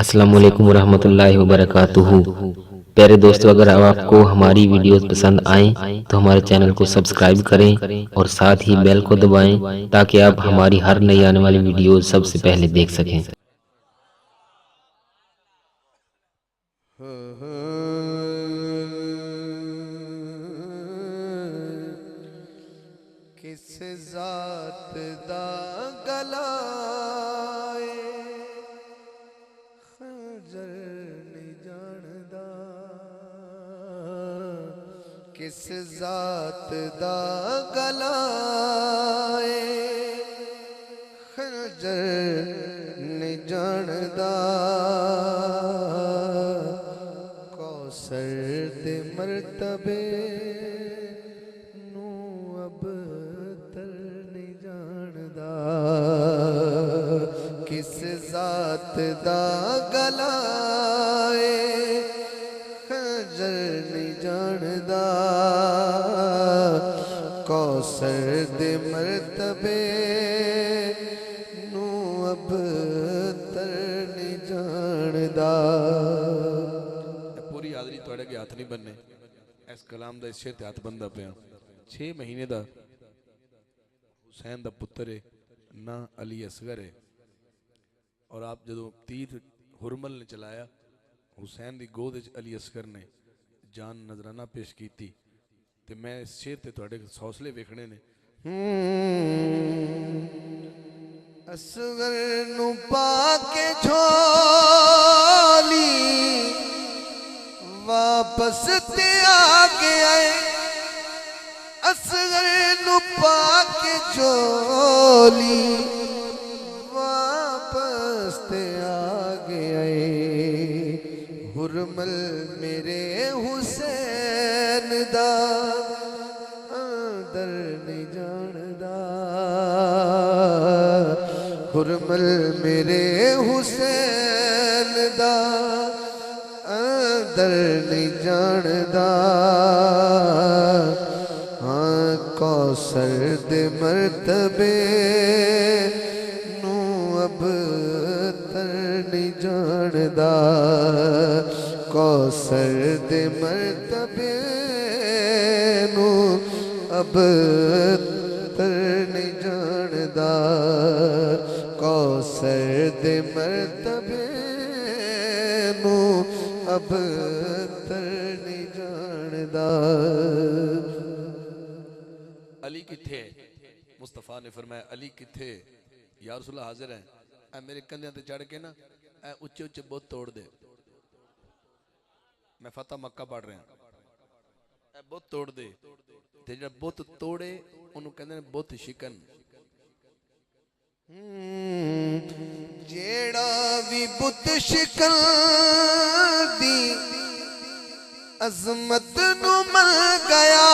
السلام علیکم ورحمۃ اللہ وبرکاتہ۔ پیارے دوستو، اگر آپ کو ہماری ویڈیوز پسند آئیں تو ہمارے چینل کو سبسکرائب کریں اور ساتھ ہی بیل کو دبائیں تاکہ آپ ہماری ہر نئی آنے والی ویڈیوز سب سے پہلے دیکھ سکیں۔ کس ذات دا گلا خنجر نہیں جاندا، کس ذات دا گلا خنجر نہیں جاندا، کوثر دے مرتبے کس ذات دا گلا خنجر نہیں جاندا، کوثر دے مرتبے نو اب تر نہیں جاندا۔ پوری حاضری توڑے کے ہاتھ نہیں بننے، اس کلام دا اس شیر تے ہاتھ بندہ پیا۔ 6 مہینے دا حسین دا پتر ہے، نہ علی اصغر ہے، اور آپ جدو تیر ہرمل نے چلایا، حسین دی گود علی اصغر نے جان نظرانہ پیش کی تھی، تے میں اس شیر تے تھوڑے حوصلے ویکھنے نے۔ اصغر نو پا کے جھولی واپس تے آگے آئے، اصغر نو پا کے جھولی واپس تے آگے آئے، ہرمل میرے حسین دا اندر نہیں جاندا، ہرمل میرے حسین دا اندر نہیں جاندا، کوثر دے مرتبے نو اب تر نہیں جاندا، کوثر دے مرتبے نو اب تر نہیں جاندا، کوثر دے مرتبے نو اب تر نہیں جاندا۔ علی کتھے؟ مصطفیٰ نے فرمایا علی کتھے؟ یا رسول اللہ حاضر ہیں، اے میرے کندھیاں تے چڑھ کے نا اے اچھے اچھے بت توڑ دے۔ میں فتح مکہ پڑھ رہا ہوں، اے بت توڑ دے، تے جڑا بت توڑے انہوں کہندے نے بت شکن۔ جیڑا بھی بت شکن دی عظمت نو مل گیا،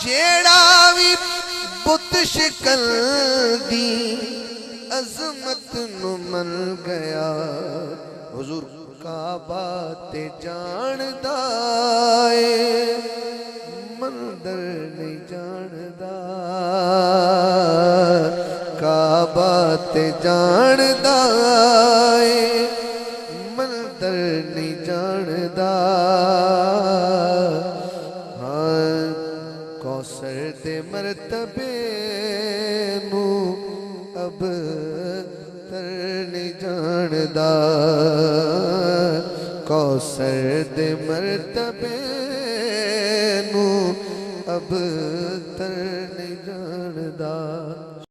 جیڑا بھی بت شکن دی عظمت نو مل گیا، حضور کعبہ تے جاندا اے مندر نہیں جاندا، کعبہ تے جاندا اے مندر نہیں جاندا، کوثر دے مرتبے نو اب تر نہیں جاندا، کوثر دے مرتبے نو اب تر نہیں جاندا۔